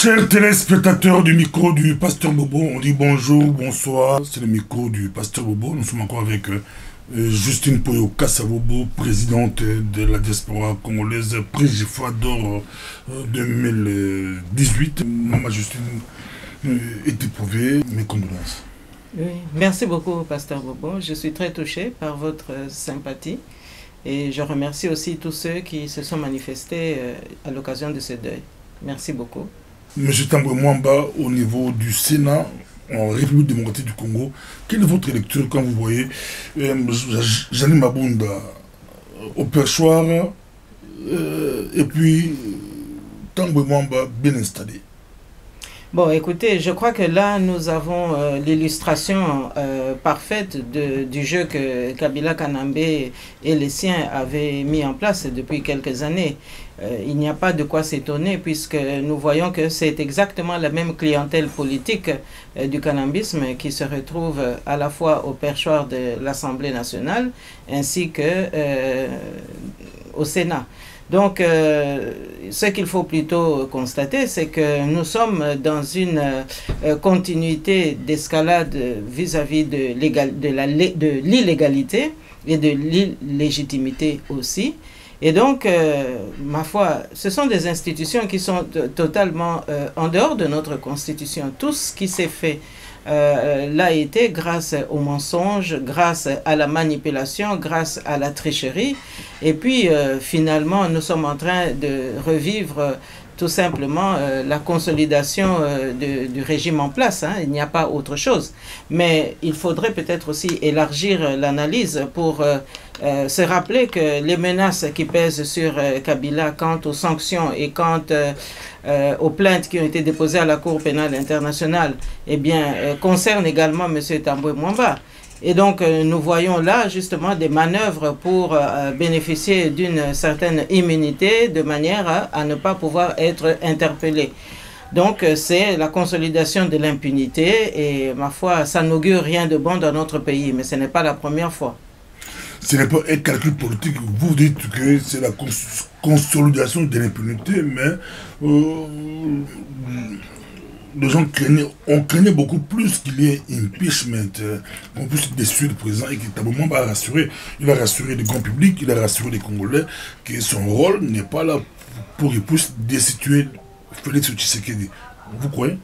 Chers téléspectateurs du micro du Pasteur Bobo, on dit bonjour, bonsoir. C'est le micro du Pasteur Bobo. Nous sommes encore avec Justine Poyo Kassabobo, présidente de la diaspora congolaise, prix GIFA d'or 2018. Maman Justine est éprouvée, mes condoléances. Oui, merci beaucoup, Pasteur Bobo. Je suis très touché par votre sympathie et je remercie aussi tous ceux qui se sont manifestés à l'occasion de ce deuil. Merci beaucoup. Monsieur Tambwe Mwamba, au niveau du Sénat, en République démocratique du Congo, quelle est votre lecture quand vous voyez Jeanine Mabunda au perchoir et puis Tambwe Mwamba bien installé? Bon, écoutez, je crois que là, nous avons l'illustration parfaite du jeu que Kabila Kanambe et les siens avaient mis en place depuis quelques années. Il n'y a pas de quoi s'étonner puisque nous voyons que c'est exactement la même clientèle politique du kanambisme qui se retrouve à la fois au perchoir de l'Assemblée nationale ainsi que au Sénat. Donc, ce qu'il faut plutôt constater, c'est que nous sommes dans une continuité d'escalade vis-à-vis de l'illégalité et de l'illégitimité aussi. Et donc, ma foi, ce sont des institutions qui sont totalement en dehors de notre Constitution. Tout ce qui s'est fait l'a été grâce au mensonge, grâce à la manipulation, grâce à la tricherie. Et puis, finalement, nous sommes en train de revivre tout simplement la consolidation du régime en place. Hein. Il n'y a pas autre chose. Mais il faudrait peut-être aussi élargir l'analyse pour se rappeler que les menaces qui pèsent sur Kabila quant aux sanctions et quant aux plaintes qui ont été déposées à la Cour pénale internationale, eh bien, concernent également M. Tambwe Mwamba. Et donc, nous voyons là justement des manœuvres pour bénéficier d'une certaine immunité de manière à ne pas pouvoir être interpellé. Donc, c'est la consolidation de l'impunité et, ma foi, ça n'augure rien de bon dans notre pays, mais ce n'est pas la première fois. Ce n'est pas un calcul politique. Vous dites que c'est la consolidation de l'impunité, mais les gens craignait beaucoup plus qu'il y ait impeachment, qu'on puisse déçu le président et qu'il a rassuré. Il a rassuré le grand public, il a rassuré les Congolais que son rôle n'est pas là pour qu'il puisse destituer Félix Tshisekedi. Vous croyez?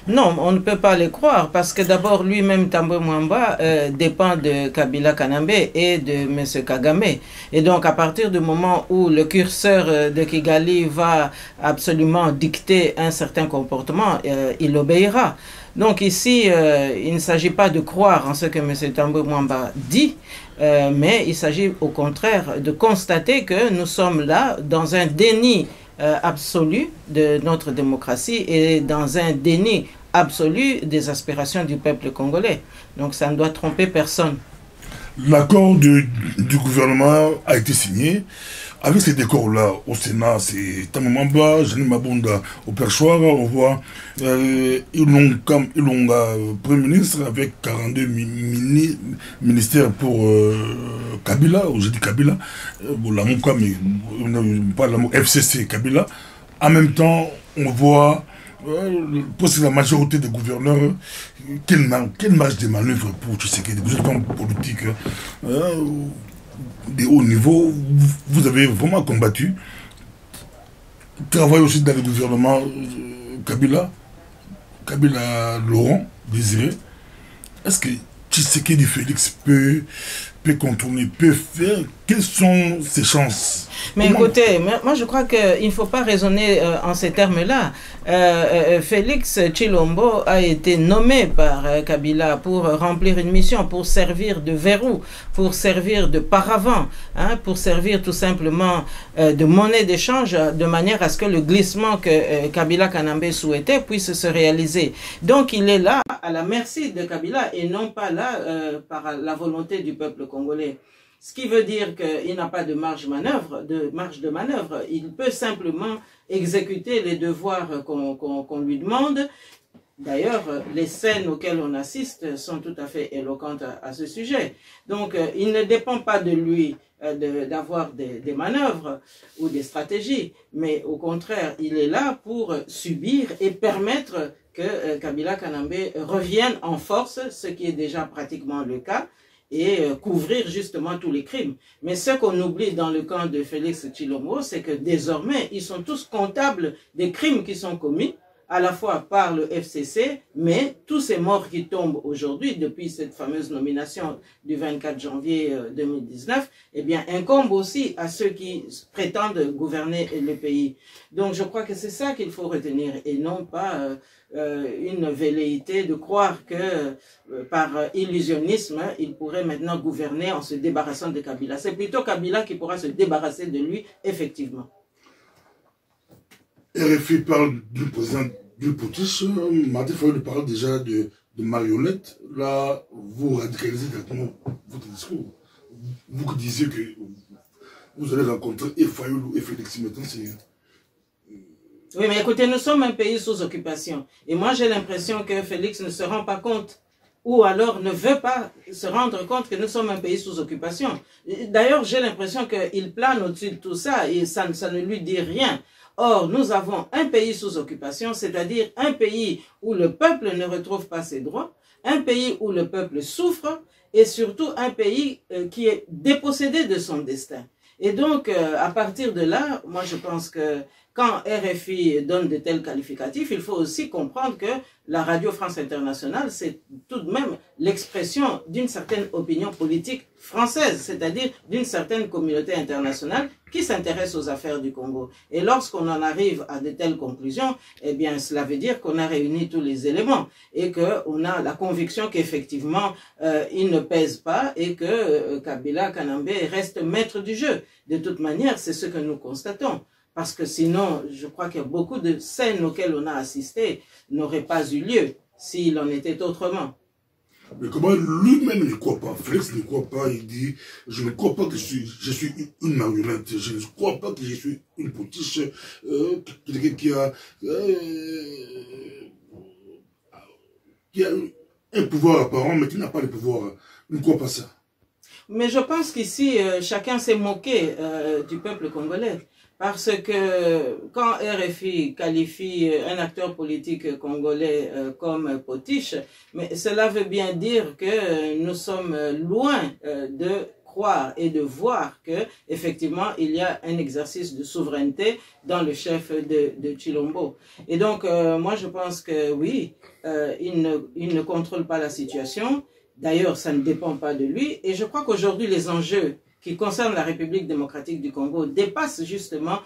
Non, on ne peut pas le croire parce que d'abord lui-même Tambwe Mwamba dépend de Kabila Kanambe et de M. Kagame. Et donc à partir du moment où le curseur de Kigali va absolument dicter un certain comportement, il obéira. Donc ici, il ne s'agit pas de croire en ce que M. Tambwe Mwamba dit, mais il s'agit au contraire de constater que nous sommes là dans un déni absolu de notre démocratie et dans un déni absolu des aspirations du peuple congolais. Donc ça ne doit tromper personne. L'accord du gouvernement a été signé. Avec ces décors-là, au Sénat, c'est Tambwe Mwamba, Jeanine Mabunda au perchoir, on voit Ilunga, Premier ministre, avec 42 ministères pour Kabila, ou je dis Kabila, la Mouka, mais pas la Mouka, FCC Kabila. En même temps, on voit, pour la majorité des gouverneurs, quelle marge de manœuvre pour Tshisekedi. Vous êtes en politique de haut niveau, vous avez vraiment combattu. Travaillez aussi dans le gouvernement Kabila Laurent Désiré. Est-ce que Tshisekedi Félix peut contourner, peut faire? Quelles sont ses chances? Mais écoutez, moi je crois qu'il ne faut pas raisonner en ces termes-là. Félix Tshilombo a été nommé par Kabila pour remplir une mission, pour servir de verrou, pour servir de paravent, hein, pour servir tout simplement de monnaie d'échange, de manière à ce que le glissement que Kabila Kanambe souhaitait puisse se réaliser. Donc il est là à la merci de Kabila et non pas là par la volonté du peuple congolais. Ce qui veut dire qu'il n'a pas de marge de manœuvre. Il peut simplement exécuter les devoirs qu'on lui demande D'ailleurs, les scènes auxquelles on assiste sont tout à fait éloquentes à ce sujet. Donc, il ne dépend pas de lui d'avoir des manœuvres ou des stratégies, mais au contraire, il est là pour subir et permettre que Kabila Kanambe revienne en force, ce qui est déjà pratiquement le cas, et couvrir justement tous les crimes. Mais ce qu'on oublie dans le camp de Félix Tshilombo, c'est que désormais, ils sont tous comptables des crimes qui sont commis, à la fois par le FCC, mais tous ces morts qui tombent aujourd'hui, depuis cette fameuse nomination du 24 janvier 2019, eh bien, incombent aussi à ceux qui prétendent gouverner le pays. Donc, je crois que c'est ça qu'il faut retenir, et non pas une velléité de croire que par illusionnisme, il pourrait maintenant gouverner en se débarrassant de Kabila. C'est plutôt Kabila qui pourra se débarrasser de lui, effectivement. RFI parle du président du Potiche. Martin Fayot parle déjà de marionnettes. Là, vous radicalisez directement votre discours. Vous qui disiez que vous allez rencontrer et Fayot et Félix maintenant, c'est... Oui, mais écoutez, nous sommes un pays sous occupation. Et moi, j'ai l'impression que Félix ne se rend pas compte, ou alors ne veut pas se rendre compte que nous sommes un pays sous occupation. D'ailleurs, j'ai l'impression qu'il plane au-dessus de tout ça, et ça ne lui dit rien. Or, nous avons un pays sous occupation, c'est-à-dire un pays où le peuple ne retrouve pas ses droits, un pays où le peuple souffre, et surtout un pays qui est dépossédé de son destin. Et donc, à partir de là, moi je pense que quand RFI donne de tels qualificatifs, il faut aussi comprendre que la Radio France Internationale, c'est tout de même l'expression d'une certaine opinion politique française, c'est-à-dire d'une certaine communauté internationale qui s'intéresse aux affaires du Congo. Et lorsqu'on en arrive à de telles conclusions, eh bien, cela veut dire qu'on a réuni tous les éléments et qu'on a la conviction qu'effectivement, il ne pèse pas et que Kabila Kanambe reste maître du jeu. De toute manière, c'est ce que nous constatons. Parce que sinon, je crois qu'il y a beaucoup de scènes auxquelles on a assisté n'auraient pas eu lieu s'il en était autrement. Mais comment lui-même ne croit pas, Félix ne croit pas, il dit, je ne crois pas que je suis une marionnette, je ne crois pas que je suis une potiche, quelqu'un qui a un pouvoir apparent, mais qui n'a pas de pouvoir. Il ne croit pas ça. Mais je pense qu'ici, chacun s'est moqué du peuple congolais. Parce que quand RFI qualifie un acteur politique congolais comme potiche, mais cela veut bien dire que nous sommes loin de croire et de voir que effectivement il y a un exercice de souveraineté dans le chef de Tshilombo. Et donc moi je pense que oui, il ne contrôle pas la situation. D'ailleurs, ça ne dépend pas de lui. Et je crois qu'aujourd'hui les enjeux qui concerne la République démocratique du Congo dépasse justement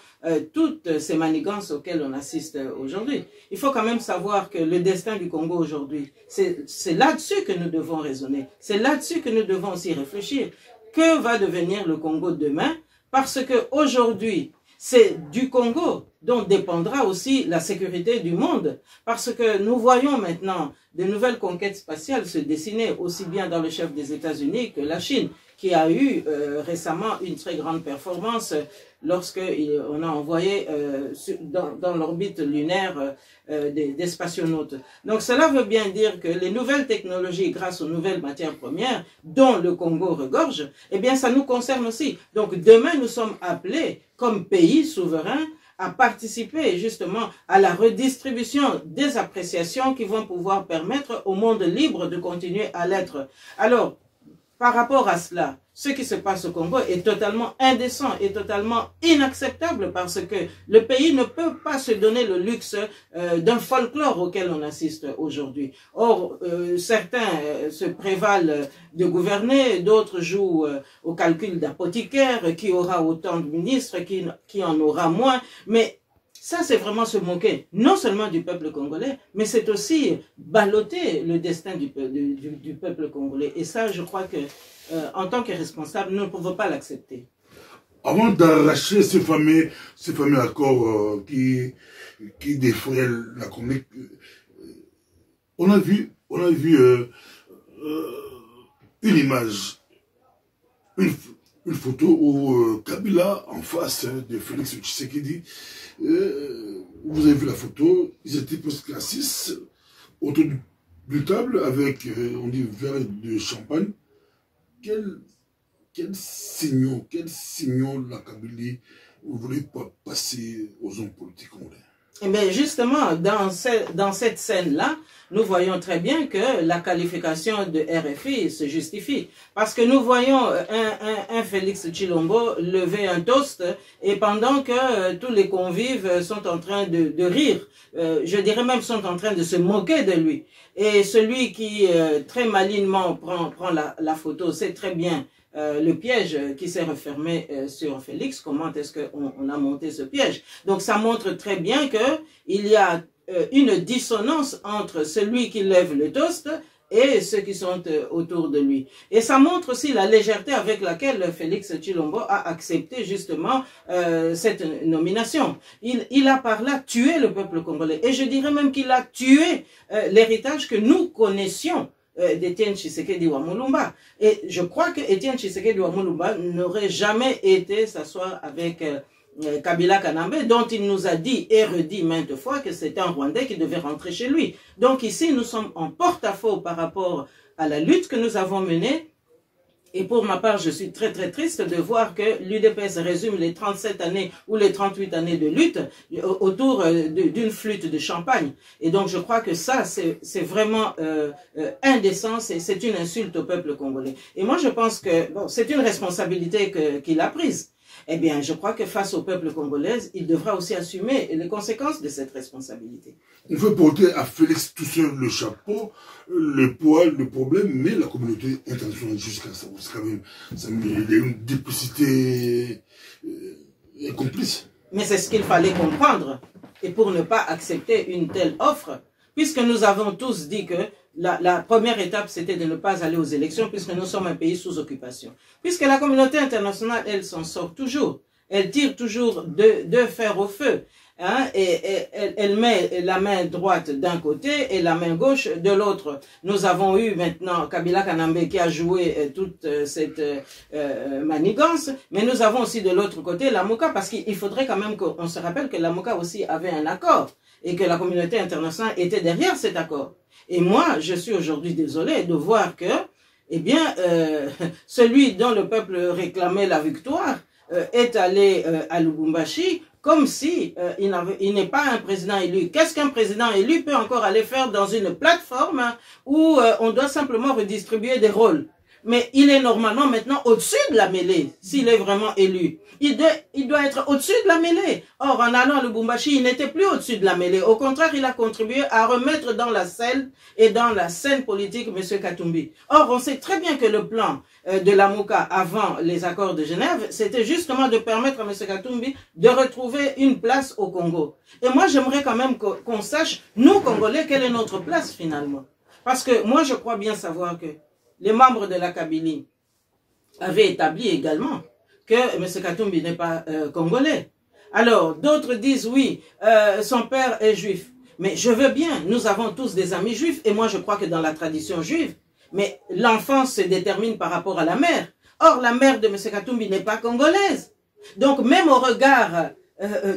toutes ces manigances auxquelles on assiste aujourd'hui. Il faut quand même savoir que le destin du Congo aujourd'hui, c'est là-dessus que nous devons raisonner. C'est là-dessus que nous devons aussi réfléchir. Que va devenir le Congo demain? Parce que aujourd'hui, c'est du Congo dont dépendra aussi la sécurité du monde. Parce que nous voyons maintenant de nouvelles conquêtes spatiales se dessiner aussi bien dans le chef des États-Unis que la Chine, qui a eu récemment une très grande performance lorsqu'on a envoyé dans l'orbite lunaire des spationautes. Donc cela veut bien dire que les nouvelles technologies, grâce aux nouvelles matières premières, dont le Congo regorge, eh bien ça nous concerne aussi. Donc demain, nous sommes appelés, comme pays souverain, à participer justement à la redistribution des appréciations qui vont pouvoir permettre au monde libre de continuer à l'être. Alors, par rapport à cela, ce qui se passe au Congo est totalement indécent et totalement inacceptable parce que le pays ne peut pas se donner le luxe d'un folklore auquel on assiste aujourd'hui. Or, certains se prévalent de gouverner, d'autres jouent au calcul d'apothicaire, qui aura autant de ministres, qui en aura moins, mais ça, c'est vraiment se moquer, non seulement du peuple congolais, mais c'est aussi balloter le destin du peuple congolais. Et ça, je crois que, en tant que responsable, nous ne pouvons pas l'accepter. Avant d'arracher ce fameux accord qui défraie la chronique, on a vu une image, une photo où Kabila, en face de Félix Tshisekedi, vous avez vu la photo, ils étaient presque à 6 autour d'une table avec, on dit, verre de champagne. Quels signaux la Kabylie vous voulez pas passer aux hommes politiques congolais? Eh bien, justement, dans cette scène-là, nous voyons très bien que la qualification de RFI se justifie. Parce que nous voyons un Félix Tshilombo lever un toast et pendant que tous les convives sont en train de rire, je dirais même sont en train de se moquer de lui. Et celui qui très malignement prend la photo, sait très bien le piège qui s'est refermé sur Félix, comment est-ce qu'on a monté ce piège. Donc ça montre très bien qu'il y a une dissonance entre celui qui lève le toast et ceux qui sont autour de lui. Et ça montre aussi la légèreté avec laquelle Félix Tshilombo a accepté justement cette nomination. Il a par là tué le peuple congolais. Et je dirais même qu'il a tué l'héritage que nous connaissions d'Étienne Tshisekedi Wamulumba. Et je crois que Étienne Tshisekedi Wamulumba n'aurait jamais été s'asseoir avec Kabila Kanambe, dont il nous a dit et redit maintes fois que c'était un Rwandais qui devait rentrer chez lui. Donc ici, nous sommes en porte-à-faux par rapport à la lutte que nous avons menée. Et pour ma part, je suis très très triste de voir que l'UDPS résume les 37 années ou les 38 années de lutte autour d'une flûte de champagne. Et donc je crois que ça, c'est vraiment indécent, c'est une insulte au peuple congolais. Et moi je pense que bon, c'est une responsabilité qu'il a prise. Eh bien, je crois que face au peuple congolais, il devra aussi assumer les conséquences de cette responsabilité. On veut porter à Félix tout seul le chapeau, le poids, le problème, mais la communauté internationale jusqu'à ça, c'est quand même, il y a une duplicité complice. Mais c'est ce qu'il fallait comprendre. Et pour ne pas accepter une telle offre, puisque nous avons tous dit que la première étape, c'était de ne pas aller aux élections, puisque nous sommes un pays sous occupation. Puisque la communauté internationale, elle s'en sort toujours. Elle tire toujours de fer au feu. Hein, et elle met la main droite d'un côté et la main gauche de l'autre. Nous avons eu maintenant Kabila Kanambe qui a joué toute cette manigance, mais nous avons aussi de l'autre côté la Mouka, parce qu'il faudrait quand même qu'on se rappelle que la Mouka aussi avait un accord et que la communauté internationale était derrière cet accord. Et moi, je suis aujourd'hui désolé de voir que, eh bien, celui dont le peuple réclamait la victoire est allé à Lubumbashi comme si il n'est pas un président élu. Qu'est-ce qu'un président élu peut encore aller faire dans une plateforme où on doit simplement redistribuer des rôles? Mais il est normalement maintenant au-dessus de la mêlée, s'il est vraiment élu. Il doit être au-dessus de la mêlée. Or, en allant à Lubumbashi, il n'était plus au-dessus de la mêlée. Au contraire, il a contribué à remettre dans la scène et dans la scène politique M. Katumbi. Or, on sait très bien que le plan de la Mouka avant les accords de Genève, c'était justement de permettre à M. Katumbi de retrouver une place au Congo. Et moi, j'aimerais quand même qu'on sache, nous, Congolais, quelle est notre place finalement. Parce que moi, je crois bien savoir que les membres de la Kabylie avaient établi également que M. Katumbi n'est pas congolais. Alors, d'autres disent oui, son père est juif. Mais je veux bien, nous avons tous des amis juifs, et moi je crois que dans la tradition juive, mais l'enfance se détermine par rapport à la mère. Or, la mère de M. Katumbi n'est pas congolaise. Donc, même au regard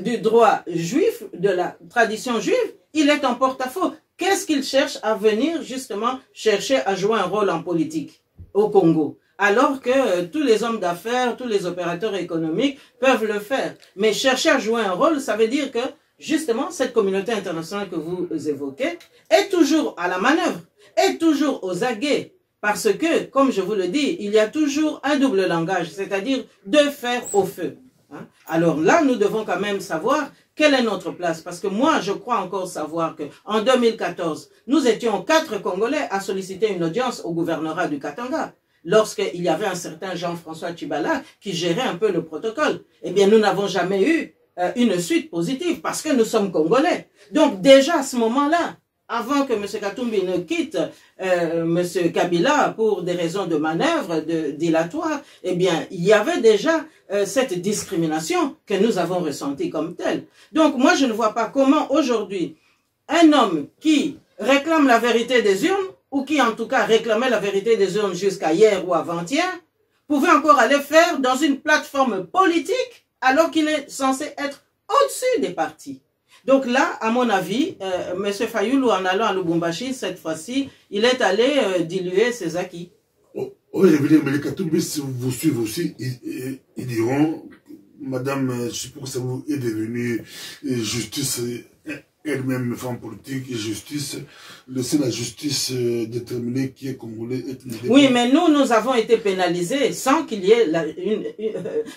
du droit juif, de la tradition juive, il est en porte-à-faux. Qu'est-ce qu'il cherche à venir justement chercher à jouer un rôle en politique au Congo? Alors que tous les hommes d'affaires, tous les opérateurs économiques peuvent le faire. Mais chercher à jouer un rôle, ça veut dire que justement cette communauté internationale que vous évoquez est toujours à la manœuvre, est toujours aux aguets. Parce que, comme je vous le dis, il y a toujours un double langage, c'est-à-dire de fer au feu. Hein? Alors là, nous devons quand même savoir quelle est notre place. Parce que moi, je crois encore savoir qu'en 2014, nous étions 4 Congolais à solliciter une audience au gouvernorat du Katanga. Lorsqu'il y avait un certain Jean-François Tshibala qui gérait un peu le protocole. Eh bien, nous n'avons jamais eu une suite positive parce que nous sommes Congolais. Donc déjà à ce moment-là, avant que M. Katumbi ne quitte M. Kabila pour des raisons de manœuvre, dilatoires, eh bien, il y avait déjà cette discrimination que nous avons ressentie comme telle. Donc moi, je ne vois pas comment aujourd'hui, un homme qui réclame la vérité des urnes, ou qui en tout cas réclamait la vérité des urnes jusqu'à hier ou avant-hier, pouvait encore aller faire dans une plateforme politique alors qu'il est censé être au-dessus des partis. Donc là, à mon avis, M. Fayulu, en allant à Lubumbashi, cette fois-ci, il est allé diluer ses acquis. Oui, mais les Katoubis, si vous suivez aussi, ils diront, Madame, je suppose que ça vous est devenu justice elle-même femme politique et justice, laisser la justice déterminer qui est congolais. Oui, mais nous avons été pénalisés sans qu'il y ait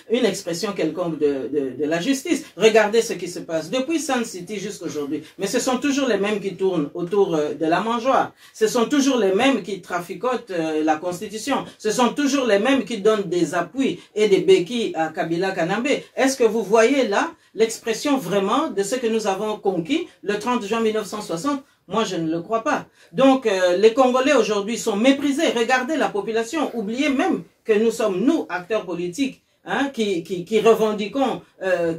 une expression quelconque de la justice. Regardez ce qui se passe depuis Sun City jusqu'à aujourd'hui. Mais ce sont toujours les mêmes qui tournent autour de la mangeoire. Ce sont toujours les mêmes qui traficotent la Constitution. Ce sont toujours les mêmes qui donnent des appuis et des béquilles à Kabila Kanambe. Est-ce que vous voyez là l'expression vraiment de ce que nous avons conquis le 30 juin 1960? Moi, je ne le crois pas. Donc, les Congolais aujourd'hui sont méprisés. Regardez la population. Oubliez même que nous sommes, nous, acteurs politiques, hein, qui revendiquons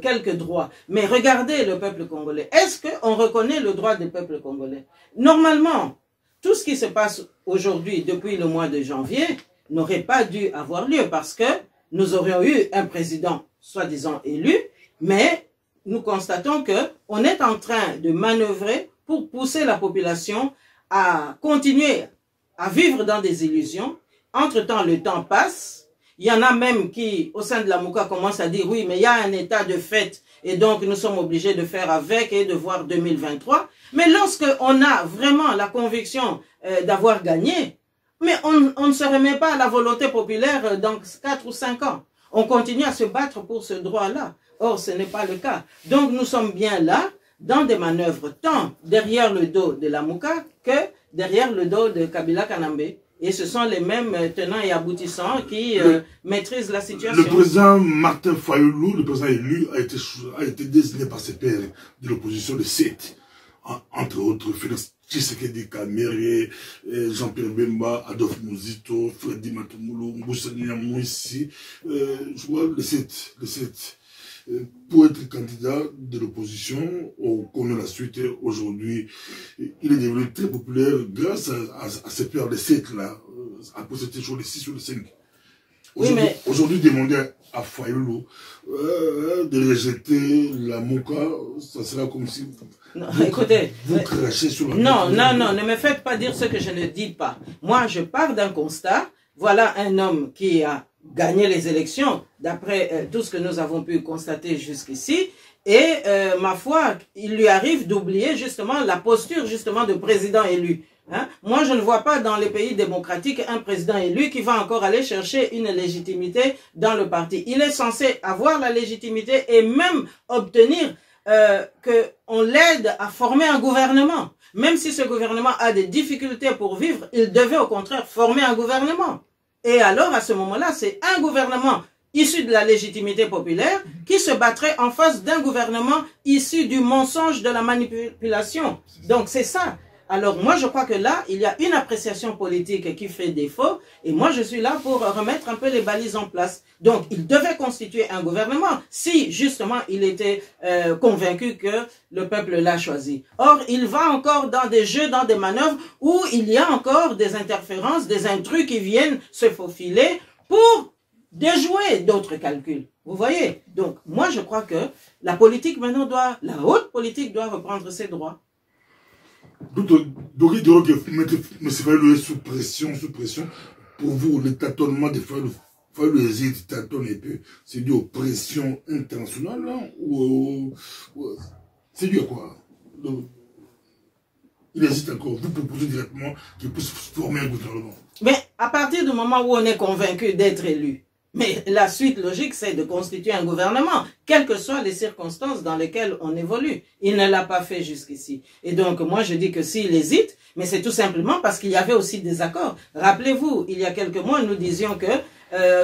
quelques droits. Mais regardez le peuple congolais. Est-ce qu'on reconnaît le droit du peuple congolais? Normalement, tout ce qui se passe aujourd'hui, depuis le mois de janvier, n'aurait pas dû avoir lieu parce que nous aurions eu un président soi-disant élu, mais nous constatons qu'on est en train de manœuvrer pour pousser la population à continuer à vivre dans des illusions. Entre-temps, le temps passe. Il y en a même qui, au sein de la Mouka, commencent à dire, oui, mais il y a un état de fait, et donc nous sommes obligés de faire avec et de voir 2023. Mais lorsque on a vraiment la conviction d'avoir gagné, mais on ne se remet pas à la volonté populaire dans 4 ou 5 ans. On continue à se battre pour ce droit-là. Or, ce n'est pas le cas. Donc, nous sommes bien là, dans des manœuvres, tant derrière le dos de la Mouka que derrière le dos de Kabila Kanambe. Et ce sont les mêmes tenants et aboutissants qui maîtrisent la situation. Le président Martin Fayulu, le président élu, a été désigné par ses pairs de l'opposition de 7. Entre autres, Félix Tshisekedi Kamere, Jean-Pierre Bemba, Adolphe Mouzito, Freddy Matumulu, Mboussani Mouissi, je vois le 7. Pour être candidat de l'opposition, on connaît la suite aujourd'hui. Il est devenu très populaire grâce à ces pairs de 7 là. Après c'était sur les 6 ou les 5. Aujourd'hui, demander à Fayulu de rejeter la Mouka, ça sera comme si vous crachez sur la Non, ne me faites pas dire ce que je ne dis pas. Moi, je pars d'un constat. Voilà un homme qui a gagné les élections, d'après tout ce que nous avons pu constater jusqu'ici. Et ma foi, il lui arrive d'oublier justement la posture justement de président élu. Hein? Moi, je ne vois pas dans les pays démocratiques un président élu qui va encore aller chercher une légitimité dans le parti. Il est censé avoir la légitimité et même obtenir qu'on l'aide à former un gouvernement. Même si ce gouvernement a des difficultés pour vivre, il devait au contraire former un gouvernement. Et alors, à ce moment-là, c'est un gouvernement issu de la légitimité populaire qui se battrait en face d'un gouvernement issu du mensonge, de la manipulation. Donc, c'est ça. Alors, moi, je crois que là, il y a une appréciation politique qui fait défaut. Et moi, je suis là pour remettre un peu les balises en place. Donc, il devait constituer un gouvernement si, justement, il était convaincu que le peuple l'a choisi. Or, il va encore dans des jeux, dans des manœuvres où il y a encore des interférences, des intrus qui viennent se faufiler pour déjouer d'autres calculs. Vous voyez? Donc, moi, je crois que la politique maintenant la haute politique doit reprendre ses droits. Donc, il dirait que M. Fayulu est sous pression. Pour vous, le tâtonnement de Fayulu hésite, tâtonne un peu. C'est dû aux pressions internationales, là, ou c'est dû à quoi? Il hésite encore. Vous proposez directement qu'il puisse former un gouvernement. Mais à partir du moment où on est convaincu d'être élu, mais la suite logique, c'est de constituer un gouvernement, quelles que soient les circonstances dans lesquelles on évolue. Il ne l'a pas fait jusqu'ici. Et donc, moi, je dis que s'il hésite, mais c'est tout simplement parce qu'il y avait aussi des accords. Rappelez-vous, il y a quelques mois, nous disions que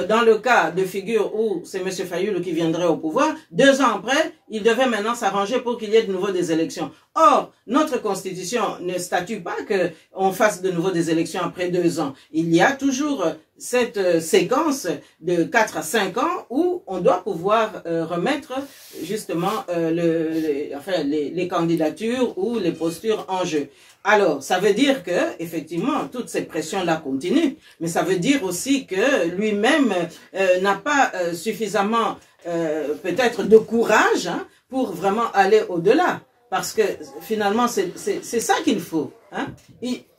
dans le cas de figure où c'est M. Fayulu qui viendrait au pouvoir, 2 ans après, il devait maintenant s'arranger pour qu'il y ait de nouveau des élections. Or, notre constitution ne statue pas qu'on fasse de nouveau des élections après 2 ans. Il y a toujours cette séquence de 4 à 5 ans où on doit pouvoir remettre justement les candidatures ou les postures en jeu. Alors, ça veut dire que, effectivement, toutes ces pressions-là continuent, mais ça veut dire aussi que lui-même n'a pas suffisamment, peut-être, de courage pour vraiment aller au-delà. Parce que finalement, c'est ça qu'il faut. Hein?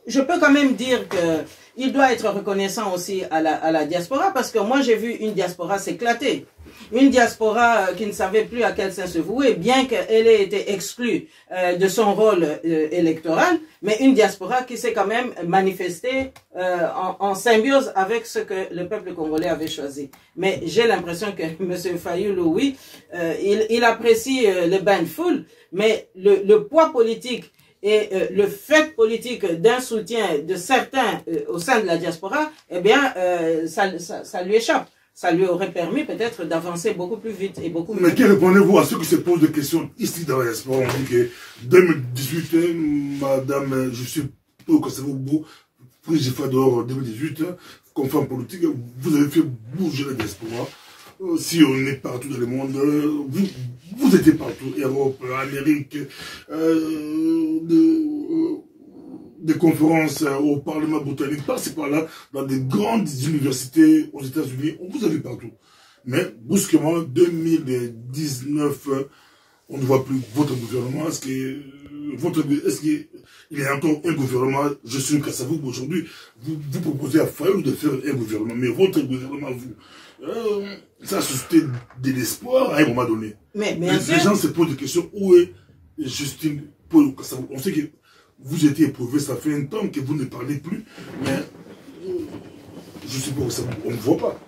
Je peux quand même dire qu'il doit être reconnaissant aussi à la diaspora, parce que moi j'ai vu une diaspora s'éclater. Une diaspora qui ne savait plus à quel sein se vouer, bien qu'elle ait été exclue de son rôle électoral, mais une diaspora qui s'est quand même manifestée en symbiose avec ce que le peuple congolais avait choisi. Mais j'ai l'impression que M. Fayulu, oui, il apprécie le bain de foule, mais le poids politique et le fait politique d'un soutien de certains au sein de la diaspora, eh bien, ça lui échappe. Ça lui aurait permis peut-être d'avancer beaucoup plus vite et beaucoup mieux. Mais que répondez-vous à ceux qui se posent des questions ici dans la diaspora? On dit que 2018, madame, je suis au Kosovo, prise de dehors 2018, conférence politique, vous avez fait bouger la diaspora. Si on est partout dans le monde, vous étiez partout, Europe, Amérique, des conférences au Parlement britannique, par-ci par-là, dans des grandes universités aux États-Unis, on vous a vu partout. Mais brusquement, 2019, on ne voit plus votre gouvernement. Est-ce qu'il y a encore un gouvernement? Je suis une Kassavou aujourd'hui. Vous proposez à Fayulu de faire un gouvernement, mais votre gouvernement, ça a suscité de l'espoir à un moment donné. Mais les gens se posent des questions. Où est Justine Paul Kassavou? On sait que vous étiez éprouvé, ça fait un temps que vous ne parlez plus, mais je suppose que on ne voit pas.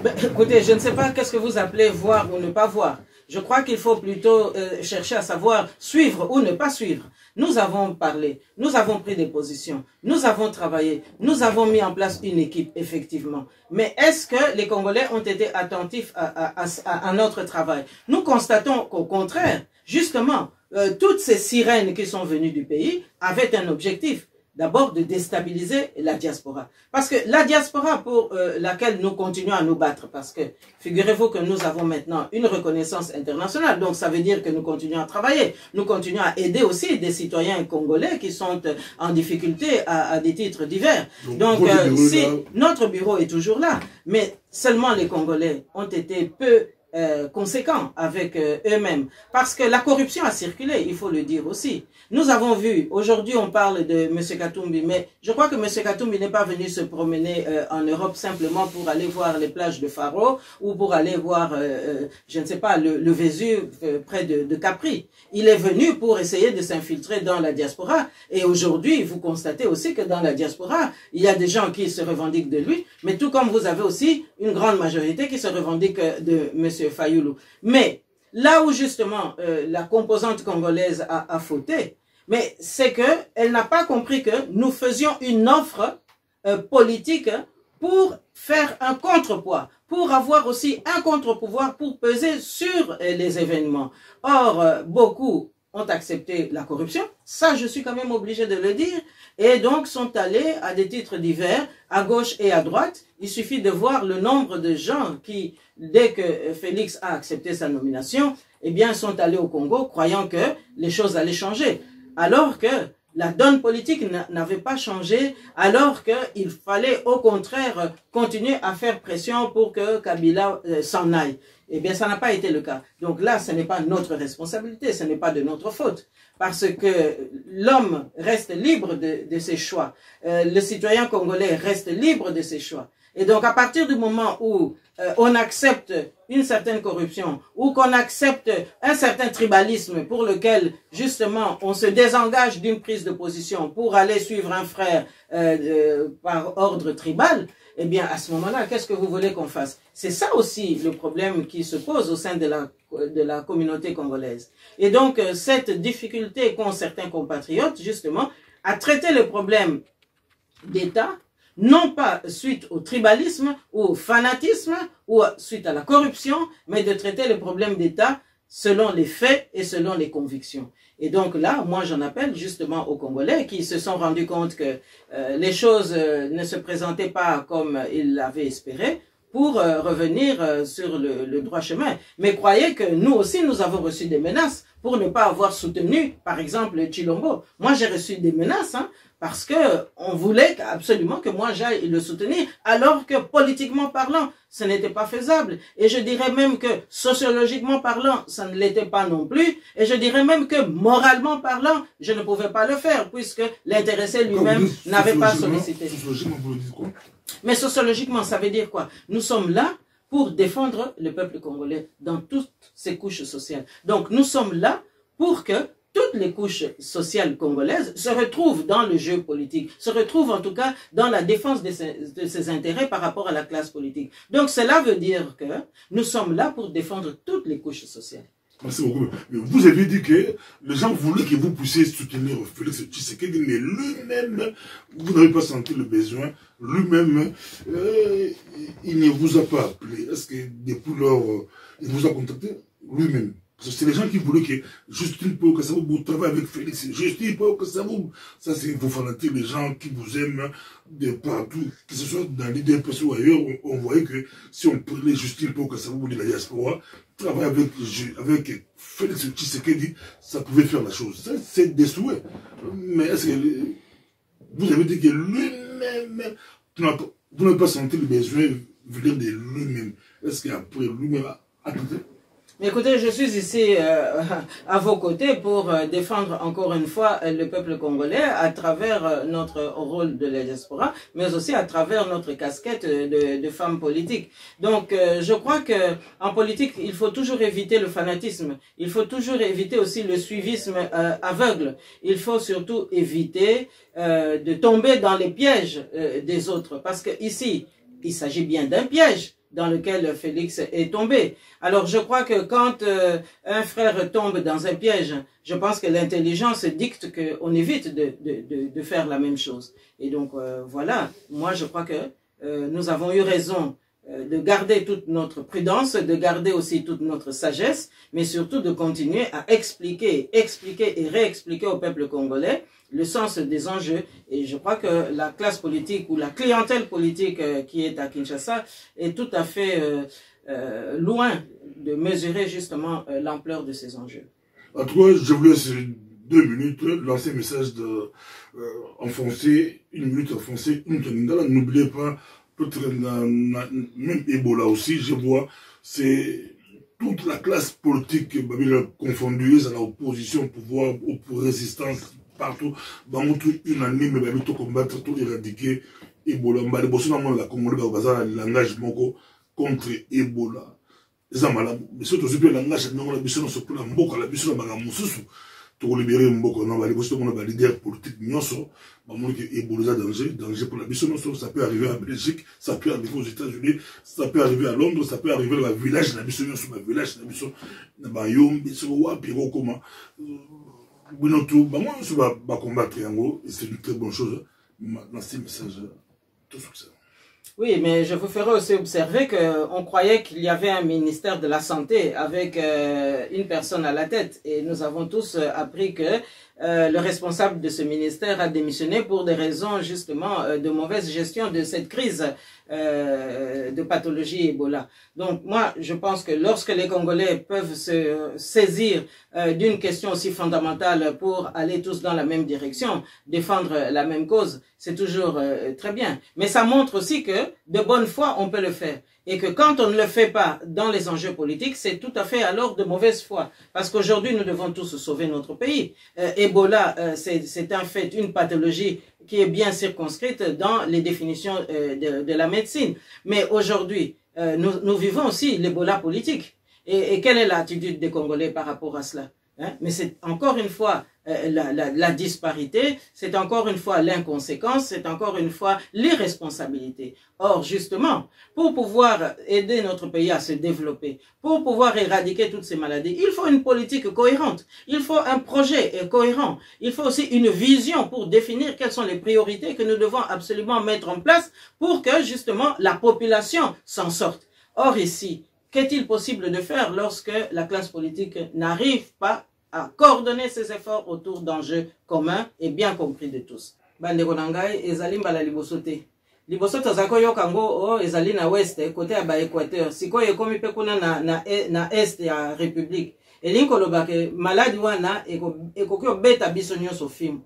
Ben, écoutez, je ne sais pas qu'est-ce que vous appelez voir ou ne pas voir. Je crois qu'il faut plutôt chercher à savoir suivre ou ne pas suivre. Nous avons parlé, nous avons pris des positions, nous avons travaillé, nous avons mis en place une équipe, effectivement. Mais est-ce que les Congolais ont été attentifs à notre travail? Nous constatons qu'au contraire, justement, toutes ces sirènes qui sont venues du pays avaient un objectif. D'abord de déstabiliser la diaspora. Parce que la diaspora pour laquelle nous continuons à nous battre, parce que figurez-vous que nous avons maintenant une reconnaissance internationale, donc ça veut dire que nous continuons à travailler, nous continuons à aider aussi des citoyens congolais qui sont en difficulté à des titres divers. Donc si notre bureau est toujours là, mais seulement les Congolais ont été peu conséquents avec eux-mêmes. Parce que la corruption a circulé, il faut le dire aussi. Nous avons vu, aujourd'hui on parle de M. Katumbi, mais je crois que M. Katumbi n'est pas venu se promener en Europe simplement pour aller voir les plages de Faro ou pour aller voir, je ne sais pas, le Vésuve près de Capri. Il est venu pour essayer de s'infiltrer dans la diaspora. Et aujourd'hui, vous constatez aussi que dans la diaspora, il y a des gens qui se revendiquent de lui, mais tout comme vous avez aussi une grande majorité qui se revendique de M. Fayulu. Mais là où justement la composante congolaise a fauté, mais c'est qu'elle n'a pas compris que nous faisions une offre politique pour faire un contrepoids, pour avoir aussi un contre-pouvoir pour peser sur les événements. Or, beaucoup ont accepté la corruption, ça je suis quand même obligé de le dire, et donc sont allés à des titres divers, à gauche et à droite. Il suffit de voir le nombre de gens qui, dès que Félix a accepté sa nomination, eh bien sont allés au Congo croyant que les choses allaient changer. Alors que la donne politique n'avait pas changé, alors qu'il fallait au contraire continuer à faire pression pour que Kabila s'en aille. Eh bien, ça n'a pas été le cas. Donc là, ce n'est pas notre responsabilité, ce n'est pas de notre faute. Parce que l'homme reste libre de ses choix. Le citoyen congolais reste libre de ses choix. Et donc, à partir du moment où on accepte une certaine corruption, ou qu'on accepte un certain tribalisme pour lequel, justement, on se désengage d'une prise de position pour aller suivre un frère par ordre tribal, eh bien, à ce moment-là, qu'est-ce que vous voulez qu'on fasse? C'est ça aussi le problème qui se pose au sein de la communauté congolaise. Et donc, cette difficulté qu'ont certains compatriotes, justement, à traiter le problème d'État, non pas suite au tribalisme ou au fanatisme ou suite à la corruption, mais de traiter le problème d'État selon les faits et selon les convictions. Et donc là, moi j'en appelle justement aux Congolais qui se sont rendus compte que les choses ne se présentaient pas comme ils l'avaient espéré, pour revenir sur le droit chemin. Mais croyez que nous aussi, nous avons reçu des menaces pour ne pas avoir soutenu, par exemple, Tshilombo. Moi, j'ai reçu des menaces, hein, parce que on voulait absolument que moi j'aille le soutenir, alors que politiquement parlant, ce n'était pas faisable. Et je dirais même que sociologiquement parlant, ça ne l'était pas non plus. Et je dirais même que moralement parlant, je ne pouvais pas le faire, puisque l'intéressé lui-même n'avait pas sollicité. Sociologiquement, vous le dites quoi? Mais sociologiquement, ça veut dire quoi? Nous sommes là pour défendre le peuple congolais dans toutes ses couches sociales. Donc nous sommes là pour que toutes les couches sociales congolaises se retrouvent dans le jeu politique, se retrouvent en tout cas dans la défense de ses intérêts par rapport à la classe politique. Donc cela veut dire que nous sommes là pour défendre toutes les couches sociales. Merci beaucoup. Mais vous avez dit que les gens voulaient que vous puissiez soutenir Félix Tshisekedi, mais lui-même, vous n'avez pas senti le besoin. Lui-même, il ne vous a pas appelé. Est-ce que depuis lors, il vous a contacté lui-même? C'est les gens qui voulaient que Justine Pao Kassavou vous travaille avec Félix. Justine Pao Kassavou, ça c'est vos fanatiques, les gens qui vous aiment de partout, que ce soit dans l'IDPS ou ailleurs. On voyait que si on prenait Justine Pao Kassavou de la diaspora, travailler avec Félix Tshisekedi, ça pouvait faire la chose. C'est des souhaits. Mais est-ce que vous avez dit que lui-même, vous n'avez pas senti le besoin venir de lui-même? Est-ce qu'après lui-même a tenté? Écoutez, je suis ici à vos côtés pour défendre encore une fois le peuple congolais à travers notre rôle de la diaspora, mais aussi à travers notre casquette de femmes politiques. Donc, je crois que en politique, il faut toujours éviter le fanatisme. Il faut toujours éviter aussi le suivisme aveugle. Il faut surtout éviter de tomber dans les pièges des autres, parce que ici, il s'agit bien d'un piège dans lequel Félix est tombé. Alors je crois que quand un frère tombe dans un piège, je pense que l'intelligence dicte qu'on évite de faire la même chose. Et donc voilà, moi je crois que nous avons eu raison de garder toute notre prudence, de garder aussi toute notre sagesse, mais surtout de continuer à expliquer et réexpliquer au peuple congolais le sens des enjeux. Et je crois que la classe politique ou la clientèle politique qui est à Kinshasa est tout à fait loin de mesurer justement l'ampleur de ces enjeux. En tout cas, je voulais ces 2 minutes lancer un message en français, 1 minute en français, 1 minute en lingala. N'oubliez pas, peut-être même Ebola aussi, je vois, c'est toute la classe politique confondue à l'opposition, au pouvoir, pour résistance, partout, dans tout unanime, mais tout combattre, tout éradiquer Ebola. Mais la Congolais, le langage contre Ebola. Les amalades, mais surtout, le langage, la mission, se peut la mboka, la mission, la moussou. Pour libérer Mboko, non, les leaders politiques, Ebola danger pour la mission, ça peut arriver en Belgique, ça peut arriver aux États-Unis, ça peut arriver à Londres, ça peut arriver dans le village, la mission, sur le village, la mission, comment, moi, je vais combattre, et c'est une très bonne chose. Maintenant, c'est un message, tout succès. Oui, mais je vous ferai aussi observer qu'on croyait qu'il y avait un ministère de la Santé avec une personne à la tête. Et nous avons tous appris que le responsable de ce ministère a démissionné pour des raisons justement de mauvaise gestion de cette crise de pathologie Ebola. Donc moi, je pense que lorsque les Congolais peuvent se saisir d'une question aussi fondamentale pour aller tous dans la même direction, défendre la même cause, c'est toujours très bien. Mais ça montre aussi que de bonne foi, on peut le faire. Et que quand on ne le fait pas dans les enjeux politiques, c'est tout à fait alors de mauvaise foi. Parce qu'aujourd'hui, nous devons tous sauver notre pays. Ebola, c'est un fait, une pathologie qui est bien circonscrite dans les définitions de la médecine. Mais aujourd'hui, nous vivons aussi l'Ebola politique. Et quelle est l'attitude des Congolais par rapport à cela? Mais c'est encore une fois la disparité, c'est encore une fois l'inconséquence, c'est encore une fois l'irresponsabilité. Or, justement, pour pouvoir aider notre pays à se développer, pour pouvoir éradiquer toutes ces maladies, il faut une politique cohérente, il faut un projet cohérent, il faut aussi une vision pour définir quelles sont les priorités que nous devons absolument mettre en place pour que, justement, la population s'en sorte. Or, ici, qu'est-il possible de faire lorsque la classe politique n'arrive pas à coordonner ses efforts autour d'enjeux communs et bien compris de tous? Bandeko nangai ezali mbala liboso te. liboso tozako yoka ngo o ezali na west côté ya ba Équateur sikoyo ekomi pe kuna na est ya République elinko lobake maladi wana ekoki obeta biso nyonso film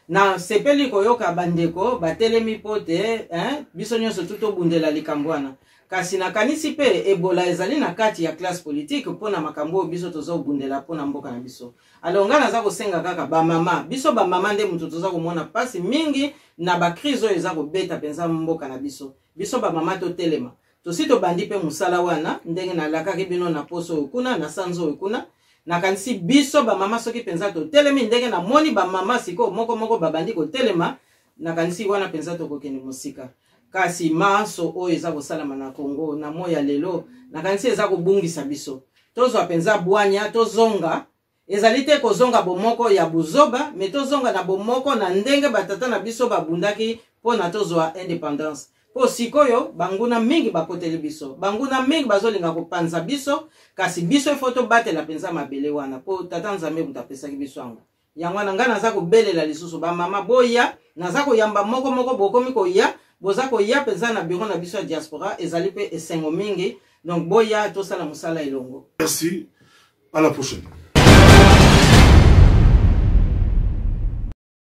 na sepeli koyoka bandeko batelemi pote biso nyonso tuto bundela likambo wana kasi nakanisi pe Ebola ezali na kati ya classe politique pona makambo biso tozo bundela pona mboka na biso alonga naza kosenga kaka ba mama biso ba mama nde mutu toza komona pasi mingi na ba crise eza kobeta penza mboka na biso ba mama to telema to sito bandi pe musala wana ndenge na lakaki bino na poso okuna na sanzo okuna nakanisi biso ba mama soki penza to telemi ndenge na moni ba mama siko moko babandi ko telema nakanisi wana penza to kokeni musika kasi maso o eza kosalama na Congo na moya lelo nakanisi eza kobungisa biso tozo penza bwanya tozonga ezali te kozonga bomoko ya buzoba me tozonga na bomoko na ndenge batata na biso babundaki pona tozwa indépendance po sikoyo banguna mingi bakoteli biso banguna mingi bazolinga kopanza biso kasi biso ifoto batela penza mabele wana po tata nzambe mutapesaki biso yango yango na nga naza kobelela lisusu ba mama boya naza koyamba moko bokomi koya boza koya penza na bureau na biso ya diaspora ezali pe esengo mingi donc boya tosala musala elongo. Merci, à la prochaine.